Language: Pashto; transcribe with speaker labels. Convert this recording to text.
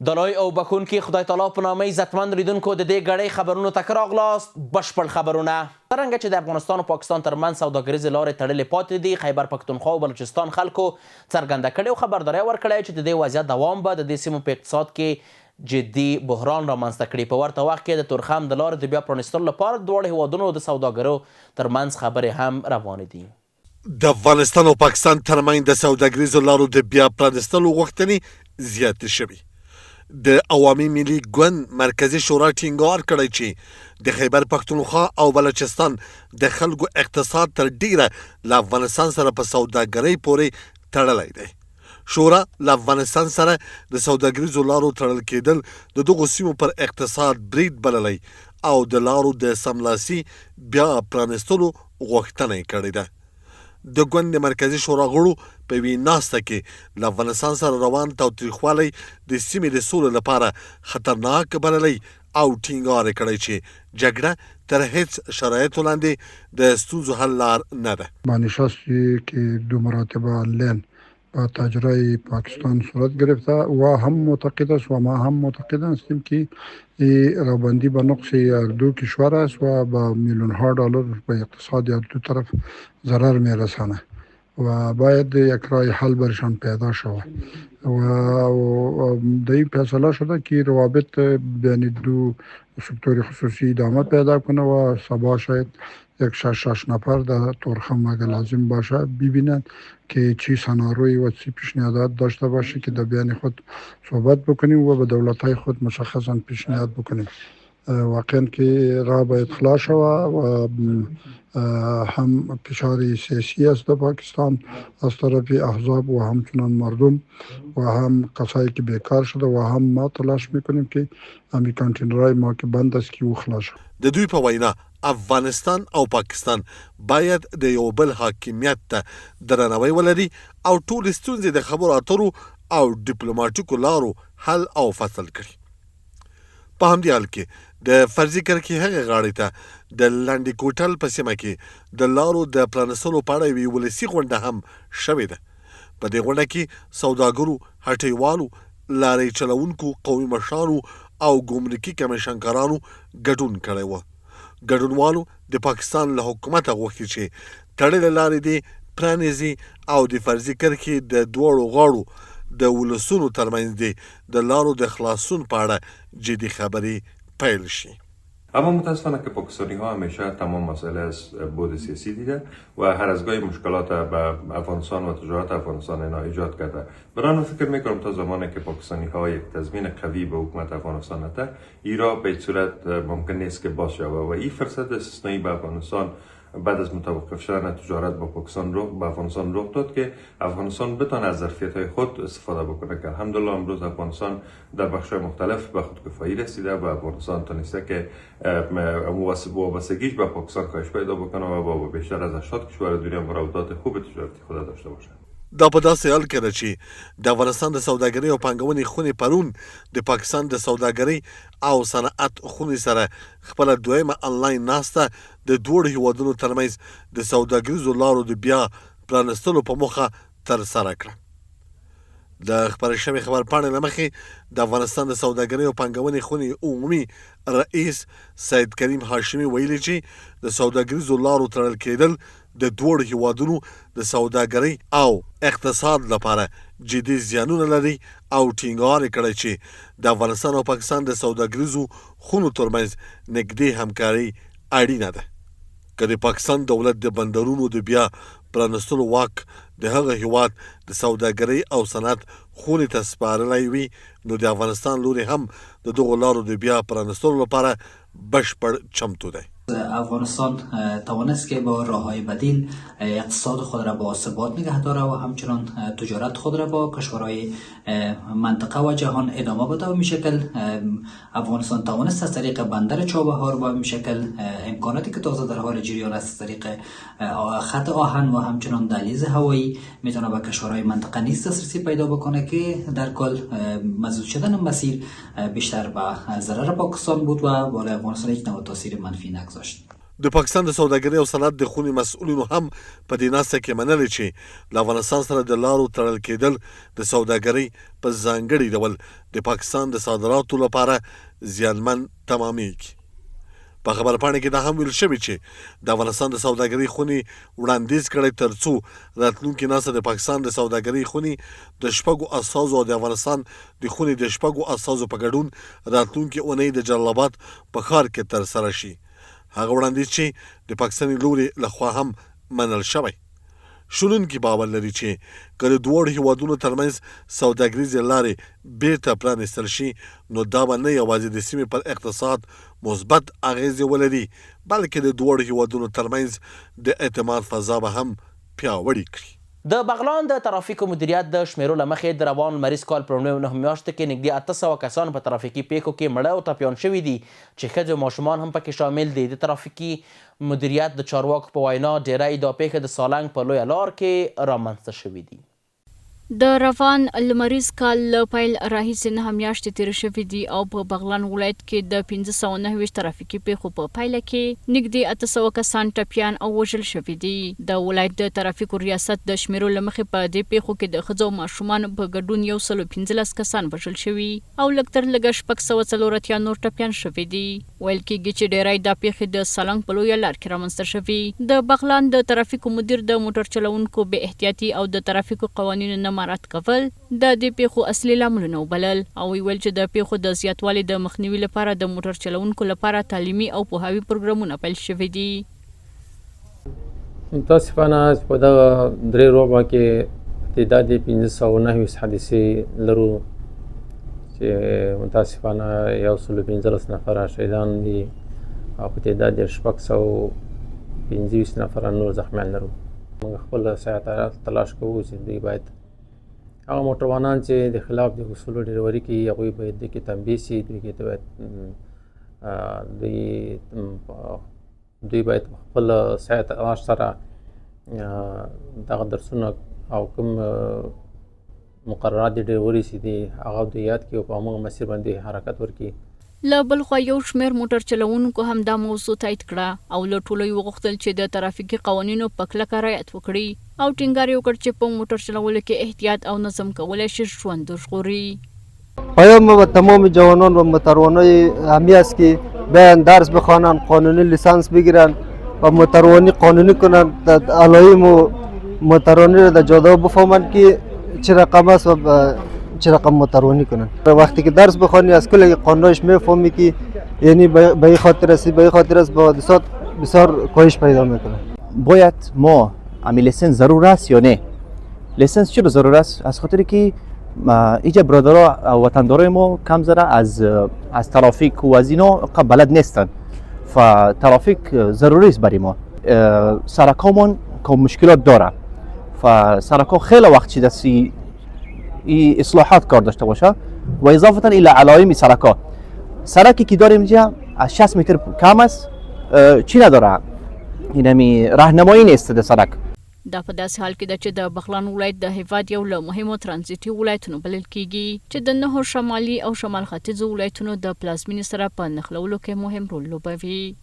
Speaker 1: د لوی او بخونکي خدای تعالی په نامه عزتمند لیدونکو د دې ګړۍ خبرونو ته ښه راغلاست. بشپړ خبرونه څرنګه چې د افغانستان او پاکستان ترمنځ سوداګریزې لارې تړلې پاتې دي، خیبر پښتونخوا او بلوچستان خلکو څرګنده کړې او خبرداری ورکړی چې د دې وضعیت دوام به د دې سیمو په اقتصاد کې جدي بحران رامنځته کړي. په ورته وخت کې د تورخم د لارې د بیا پرانیستلو لپاره د دواړو هیوادونو د سوداګرو ترمنځ خبرې هم روانې دي.
Speaker 2: د افغانستان او پاکستان ترمنځ د سوداګریزو لارو د بیا پرانیستلو غوښتنې زیاتې شوي. د عوامي ملي ګوند مرکزي شورا ټینګار کړی چې د خیبر پښتونخوا او بلوچستان د خلکو اقتصاد تر ډیره له افغانستان سره په سوداګرۍ پورې تړلی دی. شورا له افغانستان سره د سوداګریزو لارو تړل کېدل د دغو سیمو پر اقتصاد برید بللی او د لارو د سملاسي بیا پرانیستلو غوښتنه یې کړې ده. د ګوند مرکزي شورا غړو په یوې ناسته کې له افغانستان سره روان تاوتریخوالی د سیمې د سولې لپاره خطرناک بللی او ټینګار یې کړی چې جګړه تر هیڅ شرایطو لاندې د ستونزو حل لار نه ده.
Speaker 3: بانشاستی که 2 مراتب آنلاین با تاجرای پاکستان صورت گرفته و هم معتقد است و ما هم معتقد هستیم که رابندی به نقص هر دو کشور است و با میلیون ها دلار به اقتصاد هر دو طرف ضرر میرسانه و باید یک راه حل برشان پیدا شود و در این فیصله شده که روابط بین دو سکتور خصوصی ادامه پیدا کنه و سبا شاید یک 6 نفر در تورخم اگر لازم باشه ببینند که چی سناروی و چی پیشنهادات داشته باشه که در بیان خود صحبت بکنیم و به دولت‌های خود مشخصا پیشنهاد بکنیم. واقعا که راه باید خلاص شود و هم فشار سیاسی است در پاکستان از طرف احزاب و همچنان مردم و هم کسایی که بیکار شده و هم ما تلاش میکنیم که همین کانتینرهای ما که بند است که او خلاص شد.
Speaker 2: د دوی په وینا افغانستان او پاکستان باید د یو بل حاکمیت ته درناوی ولري او ټول ستونزې د خبرو اترو او ډیپلوماټیکو لارو حل او فصل کړي. په همدې حال کې د فرضي کرښې هغې غاړې ته د لنډې کوټل په سیمه کې د لارو د پرانیستلو په اړه یوې ولسي غونډه هم شوې ده. په دې غونډه کې سوداګرو، هټیوالو، لارې چلوونکو، قومي مشرانو او ګمرکي کمیشنګارانو ګډون کړی و. ګډونوالو د پاکستان له حکومته غوښتي چې تړلې لارې دې پرانیزي او د فرضي کرښې د دواړو غاړو د ولسونو ترمنځ دې د لارو د خلاصون په اړه جدي خبرې پیل شي.
Speaker 4: اما متاسفانه که پاکستانی ها همیشه تمام مسئله از بود سیاسی دیده و هر از گاهی مشکلات به افغانستان و تجارت افغانستان اینا ایجاد کرده. برای فکر میکنم تا زمانی که پاکستانی ها یک تضمین قوی به حکومت افغانستان نده، ایرا به صورت ممکن نیست که باز شود و این فرصت استثنایی به افغانستان بعد از متوقف شدن تجارت با پاکستان به افغانستان رخ داد که افغانستان بتونه از ظرفیت‌های خود استفاده بکنه که الحمدلله امروز افغانستان در بخش‌های مختلف به خودکفایی رسیده و افغانستان تونسته که وابستگیش به پاکستان کاهش پیدا بکنه و با بیشتر از 80 کشور دنیا مرابطات خوب تجارتی خود داشته باشه.
Speaker 2: دا په داسې حال کې ده چې د افغانستان د سوداګرۍ او پانګونې خونې پرون د پاکستان د سوداګرۍ او صنعت خونې سره خپله دویمه انلاین ناسته د دواړو هیوادونو ترمنځ د سوداګریزو لارو د بیا پرانیستلو په موخه ترسره کړه. د خپرې شوې خبرپاڼې له مخې د افغانستان د سوداګرۍ او پانګونې خونې عمومي رئیس سید کریم هاشمي ویلي چې د سوداګریزو لارو تړل کېدل د دوړو هیوادونو د سوداګرۍ او اقتصاد لپاره جدي زیانونه لري او ټینګار کړی چې د افغانستان او پاکستان د سوداګریزو خونو ترمنځ نږدې همکاري اړینه ده. که د پاکستان دولت د بندرونو د بیا پرانیستلو واک د هغه هیواد د سوداګرۍ او صنعت خونې ته سپارلی وي، نو د افغانستان لوري هم د دغو لارو د بیا پرانیستلو لپاره بشپړ چمتو دی.
Speaker 5: افغانستان توانست که با راه‌های بدیل اقتصاد خود را با ثبات نگه داره و همچنان تجارت خود را با کشورهای منطقه و جهان ادامه بده و میشکل افغانستان توانست از طریق بندر چابهار و میشکل امکاناتی که تازه در حال جریان است از طریق خط آهن و همچنان دهلیز هوایی میتونه به کشورهای منطقه نیز دسترسی پیدا بکنه که در کل مسدود شدن مسیر بیشتر به ضرر پاکستان بود و بالای افغانستان یک نوع تاثیر منفی نگذاشت.
Speaker 2: د پاکستان د سوداګرۍ او صنعت د خونې مسؤلینو هم په دې ناسته کې منلې چې له افغانستان سره د لارو تړل کېدل د سوداګرۍ په ځانګړي ډول د پاکستان د صادراتو لپاره زیانمن تمامېږي. په خبرپاڼه کې دا هم ویل شوي چې د افغانستان د سوداګرۍ خونې وړاندیز کړی تر څو راتلونکې ناسته د پاکستان د سوداګرۍ خونې د شپږو استازو او د افغانستان د خونې د شپږو استازو په ګډون راتلونکې اونۍ د جلال آباد په ښار کې ترسره شي. هغه وړاندیز چې د پاکستاني لوري لخوا هم منل شوی. شنونکي باور لري چې که د دواړو هیوادونو ترمنځ سوداګریزې لارې بیرته پرانیستل شي نو دا به نه یوازې د سیمې پر اقتصاد مثبت اغیزې ولري بلکې د دواړو هیوادونو ترمنځ د اعتماد فضا به هم پیاوړې کړي.
Speaker 1: د بغلان د ترافیکو مدیریت د شمیرو له مخې د روان لمریز کال په لومړیو 9 میاشتو کې نږدې 800 کسان په ترافیکي پیښو کې مړه او ټپیان شوي دي چې ښځې او ماشومان هم پکې شامل دي. د ترافیکي مدیریت د چارواکو په وینا ډیری دا پیښې د سالنګ په لویه لار کې رامنځته شوي دي.
Speaker 6: د روان لمریز کال له پیل راهیسې 9 میاشتې تېرې شوې دي او په بغلان ولایت کې د 529 ترافیکي پیښو په پایله کې نږدې 800 کسان ټپیان او وژل شوي دي. د ولایت د ترافیکو ریاست د شمیرو له مخې په دې پیښو کې د ښځو او ماشومانو په ګډون 115 کسان وژل شوي او لږ تر لږه 640 نور ټپیان شوي دي. ویل کېږي چې ډیری دا پیښې د سالنګ په لویه لار کې رامنځته شوي. د بغلان د ترافیکو مدیر د موټر چلوونکو بې احتیاطي او د ترافیکو قوانینو نه مراعات کول د دې پیښو اصلي لاملونه وبلل او ویل چې د پیښو د زیاتوالي د مخنیوي لپاره د موټر چلوونکو لپاره تعلیمي او پوهاوي پروګرامونه پیل شوي دي.
Speaker 7: متاسفانه په دغه درې روبه کې تعداد 519 حادثې لرو چې متاسفانه 115 نفر شهیدان دي او په تعداد 625 نفر نور زخمیان لرو. موږ خپل سیاحت تلاش کوو چې دوی باید هغه موټروانان چې د خلاف د اصولو ډریوري کوي هغوی باید د کې تنبیه شي. دوی باید خپل سعی تلاش سره دغه درسونه او کوم مقررات د ډریوري چې دي هغه دوی یاد کړي او په همغه مسیر باندې حرکت وکړي.
Speaker 6: له بل خوا یو شمېر موټر چلوونکو هم دا موضوع تایید کړه او له ټولو یې وغوښتل چې د ترافیکي قوانینو په کلکه رعایت وکړي او ټینګار یې وکړ چې په موټر چلولو کې احتیاط او نظم کولی شي ژوند وژغوري.
Speaker 8: پیام به تمام جوانان و موتروانای همی است که بیان درس بخوانند، قانونی لیسانس بگیرند و موتروانی قانونی کنند. علائم موتروانی را در جاده بفهمند که چه رقم است و چه رقم موتروانی کنند. وقتی که درس بخوانی از کل قانونش میفهمی که یعنی به این خاطر است با حادثات بسیار کاهش پیدا میکنه.
Speaker 9: باید ما همین لیسنس ضرور است یا نه؟ لیسنس چرا ضرور است؟ از خاطر که اینجا برادرها و وطندارای ما کم ذره از ترافیک و از اینا بلد نیستن. فترافیک ضروری است برای ما. سرکامون که مشکلات داره. فسرکا خیلی وقت چی دستی ای اصلاحات کار داشته باشه و اضافتا الى علائم سرکی که داریم اینجا از 60 متر کم است چی نداره اینمی راهنمایی نیست د سرک.
Speaker 6: دا په داسې حال کې ده چې د بغلان ولایت د هیواد یو له مهمو ترانزیتي ولایتونو بلل کیږي چې د 9 شمالي او شمال ختیځو ولایتونو د پلازمینې سره په نښلولو کې مهم رول لوبوي.